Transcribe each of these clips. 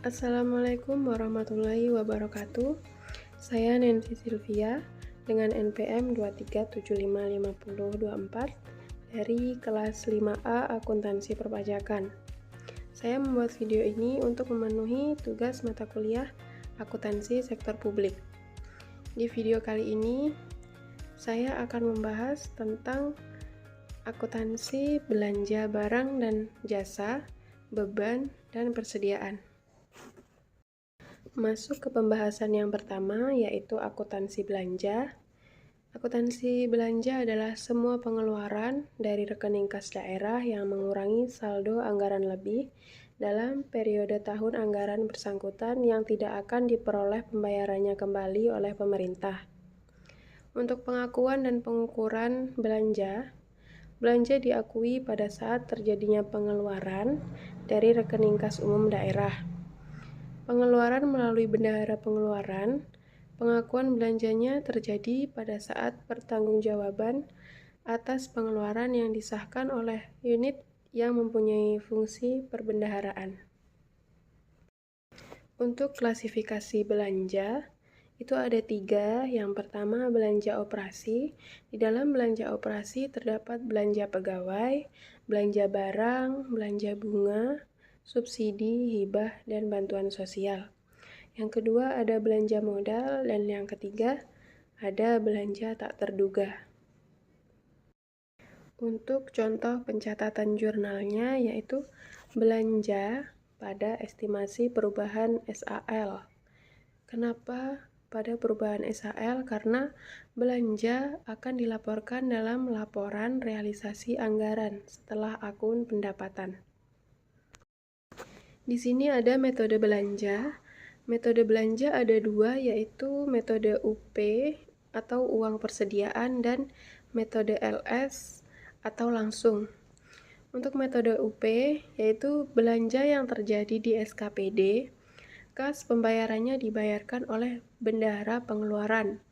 Assalamualaikum warahmatullahi wabarakatuh. Saya Nancy Sylvia dengan NPM 237555024 dari kelas 5A Akuntansi Perpajakan. Saya membuat video ini untuk memenuhi tugas mata kuliah Akuntansi Sektor Publik. Di video kali ini, saya akan membahas tentang akuntansi belanja barang dan jasa, beban, dan persediaan. Masuk ke pembahasan yang pertama, yaitu akuntansi belanja. Akuntansi belanja adalah semua pengeluaran dari rekening kas daerah yang mengurangi saldo anggaran lebih dalam periode tahun anggaran bersangkutan yang tidak akan diperoleh pembayarannya kembali oleh pemerintah. Untuk pengakuan dan pengukuran belanja diakui pada saat terjadinya pengeluaran dari rekening kas umum daerah. Pengeluaran melalui bendahara pengeluaran, pengakuan belanjanya terjadi pada saat pertanggungjawaban atas pengeluaran yang disahkan oleh unit yang mempunyai fungsi perbendaharaan. Untuk klasifikasi belanja, itu ada 3. Yang pertama, belanja operasi. Di dalam belanja operasi terdapat belanja pegawai, belanja barang, belanja bunga, subsidi, hibah, dan bantuan sosial. Yang kedua ada belanja modal, dan yang ketiga ada belanja tak terduga. Untuk contoh pencatatan jurnalnya yaitu belanja pada estimasi perubahan SAL. Kenapa pada perubahan SAL? Karena belanja akan dilaporkan dalam laporan realisasi anggaran setelah akun pendapatan. Di sini ada metode belanja. Metode belanja ada 2, yaitu metode UP atau uang persediaan dan metode LS atau langsung. Untuk metode UP, yaitu belanja yang terjadi di SKPD, kas pembayarannya dibayarkan oleh bendahara pengeluaran.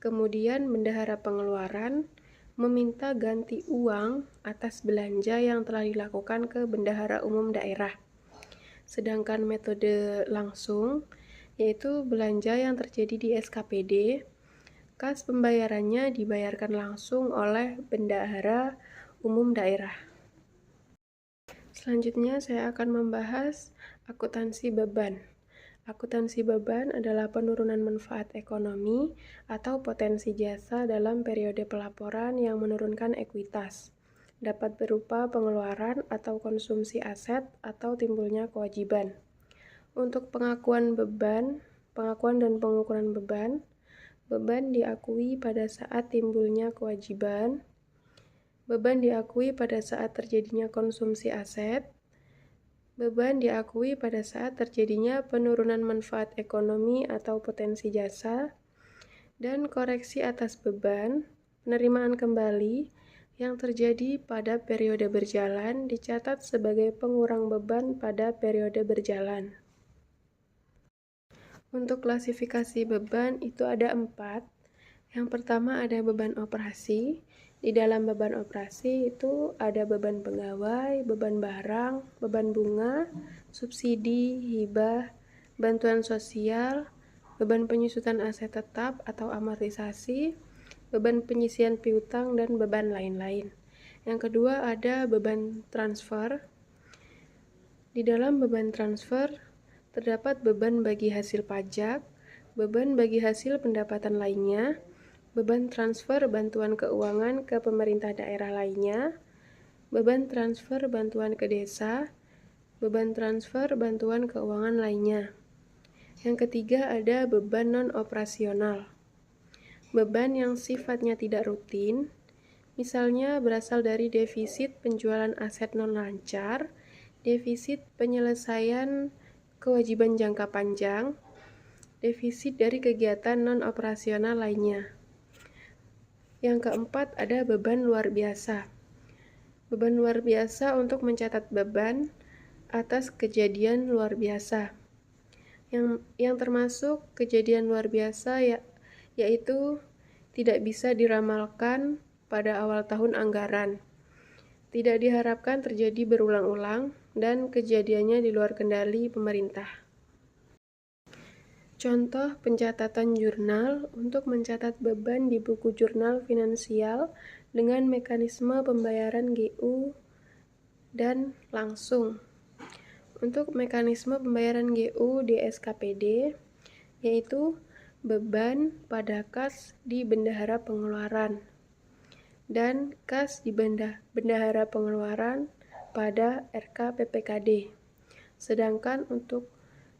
Kemudian bendahara pengeluaran meminta ganti uang atas belanja yang telah dilakukan ke bendahara umum daerah. Sedangkan metode langsung, yaitu belanja yang terjadi di SKPD, kas pembayarannya dibayarkan langsung oleh bendahara umum daerah. Selanjutnya saya akan membahas akuntansi beban. Akuntansi beban adalah penurunan manfaat ekonomi atau potensi jasa dalam periode pelaporan yang menurunkan ekuitas. Dapat berupa pengeluaran atau konsumsi aset atau timbulnya kewajiban. Untuk pengakuan dan pengukuran beban diakui pada saat timbulnya kewajiban, beban diakui pada saat terjadinya konsumsi aset, beban diakui pada saat terjadinya penurunan manfaat ekonomi atau potensi jasa, dan koreksi atas beban, penerimaan kembali, yang terjadi pada periode berjalan dicatat sebagai pengurang beban pada periode berjalan. Untuk klasifikasi beban itu ada 4. Yang pertama ada beban operasi. Di dalam beban operasi itu ada beban pegawai, beban barang, beban bunga, subsidi, hibah, bantuan sosial, beban penyusutan aset tetap atau amortisasi, beban penyisian piutang, dan beban lain-lain. Yang kedua ada beban transfer. Di dalam beban transfer terdapat beban bagi hasil pajak, beban bagi hasil pendapatan lainnya, beban transfer bantuan keuangan ke pemerintah daerah lainnya, beban transfer bantuan ke desa, beban transfer bantuan keuangan lainnya. Yang ketiga ada beban non-operasional. Beban yang sifatnya tidak rutin, misalnya berasal dari defisit penjualan aset non-lancar, defisit penyelesaian kewajiban jangka panjang, defisit dari kegiatan non-operasional lainnya. Yang keempat ada beban luar biasa. Beban luar biasa untuk mencatat beban atas kejadian luar biasa. Yang termasuk kejadian luar biasa yaitu tidak bisa diramalkan pada awal tahun anggaran, tidak diharapkan terjadi berulang-ulang, dan kejadiannya di luar kendali pemerintah. Contoh pencatatan jurnal untuk mencatat beban di buku jurnal finansial dengan mekanisme pembayaran GU dan langsung. Untuk mekanisme pembayaran GU di SKPD, yaitu beban pada kas di bendahara pengeluaran dan kas di bendahara pengeluaran pada RKPPKD. Sedangkan untuk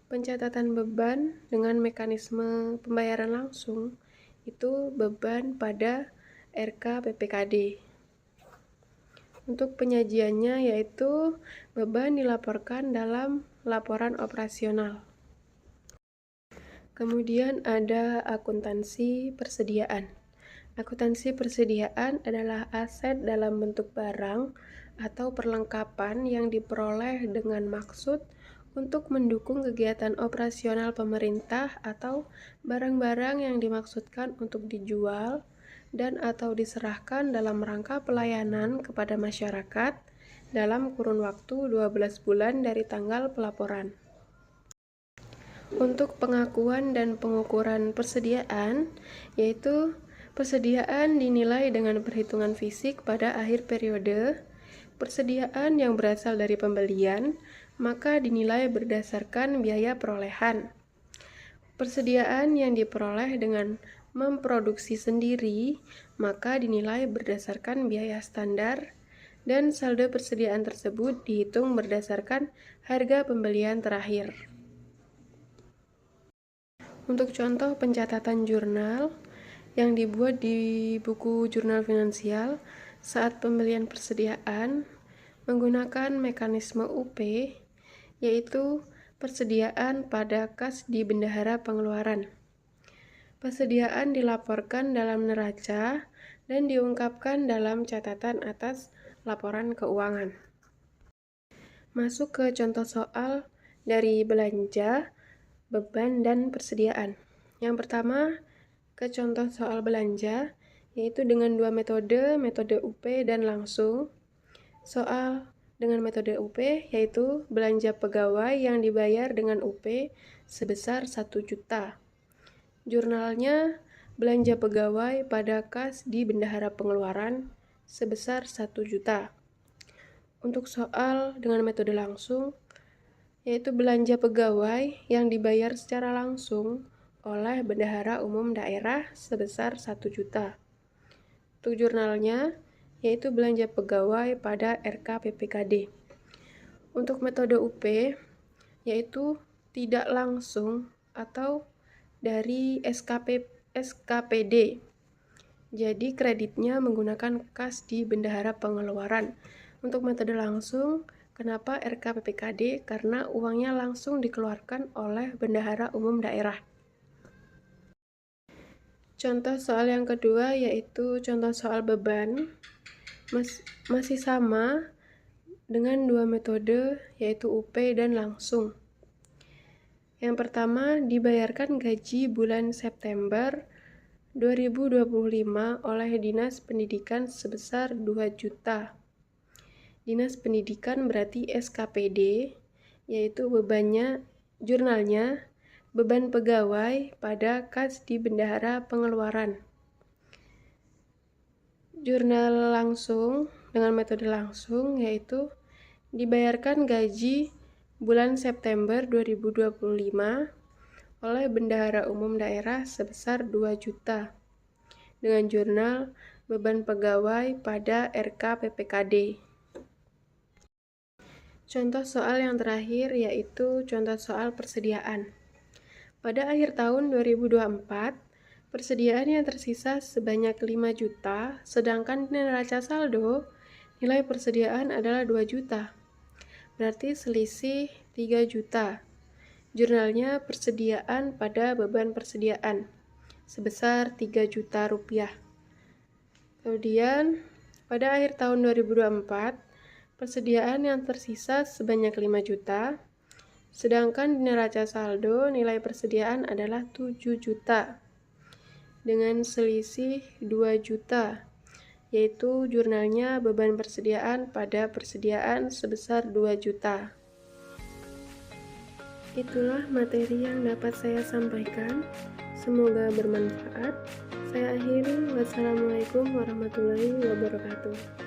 pencatatan beban dengan mekanisme pembayaran langsung itu beban pada RKPPKD. Untuk penyajiannya yaitu beban dilaporkan dalam laporan operasional. Kemudian ada akuntansi persediaan. Akuntansi persediaan adalah aset dalam bentuk barang atau perlengkapan yang diperoleh dengan maksud untuk mendukung kegiatan operasional pemerintah atau barang-barang yang dimaksudkan untuk dijual dan atau diserahkan dalam rangka pelayanan kepada masyarakat dalam kurun waktu 12 bulan dari tanggal pelaporan. Untuk pengakuan dan pengukuran persediaan, yaitu persediaan dinilai dengan perhitungan fisik pada akhir periode. Persediaan yang berasal dari pembelian, maka dinilai berdasarkan biaya perolehan. Persediaan yang diperoleh dengan memproduksi sendiri, maka dinilai berdasarkan biaya standar, dan saldo persediaan tersebut dihitung berdasarkan harga pembelian terakhir. Untuk contoh pencatatan jurnal yang dibuat di buku jurnal finansial saat pembelian persediaan menggunakan mekanisme UP, yaitu persediaan pada kas di bendahara pengeluaran. Persediaan dilaporkan dalam neraca dan diungkapkan dalam catatan atas laporan keuangan. Masuk ke contoh soal dari belanja, beban, dan persediaan. Yang pertama, ke contoh soal belanja, yaitu dengan dua metode UP dan langsung. Soal dengan metode UP, yaitu belanja pegawai yang dibayar dengan UP sebesar 1 juta. Jurnalnya, belanja pegawai pada kas di bendahara pengeluaran sebesar 1 juta. Untuk soal dengan metode langsung, yaitu belanja pegawai yang dibayar secara langsung oleh bendahara umum daerah sebesar 1 juta. Untuk jurnalnya, yaitu belanja pegawai pada RKPPKD. Untuk metode UP, yaitu tidak langsung atau dari SKPD. Jadi kreditnya menggunakan kas di bendahara pengeluaran. Untuk metode langsung, kenapa RKPPKD? Karena uangnya langsung dikeluarkan oleh bendahara umum daerah. Contoh soal yang kedua yaitu contoh soal beban. Masih sama dengan dua metode yaitu UP dan langsung. Yang pertama, dibayarkan gaji bulan September 2025 oleh Dinas Pendidikan sebesar 2 juta. Dinas Pendidikan berarti SKPD, yaitu bebannya, jurnalnya, beban pegawai pada kas di bendahara pengeluaran. Jurnal langsung dengan metode langsung yaitu dibayarkan gaji bulan September 2025 oleh bendahara umum daerah sebesar 2 juta dengan jurnal beban pegawai pada RKPPKD. Contoh soal yang terakhir yaitu contoh soal persediaan. Pada akhir tahun 2024, persediaan yang tersisa sebanyak 5 juta, sedangkan neraca saldo nilai persediaan adalah 2 juta. Berarti selisih 3 juta. Jurnalnya persediaan pada beban persediaan sebesar 3 juta rupiah. Kemudian pada akhir tahun 2024, persediaan yang tersisa sebanyak 5 juta, sedangkan di neraca saldo nilai persediaan adalah 7 juta dengan selisih 2 juta, yaitu jurnalnya beban persediaan pada persediaan sebesar 2 juta. Itulah materi yang dapat saya sampaikan. Semoga bermanfaat. Saya akhiri. Wassalamualaikum warahmatullahi wabarakatuh.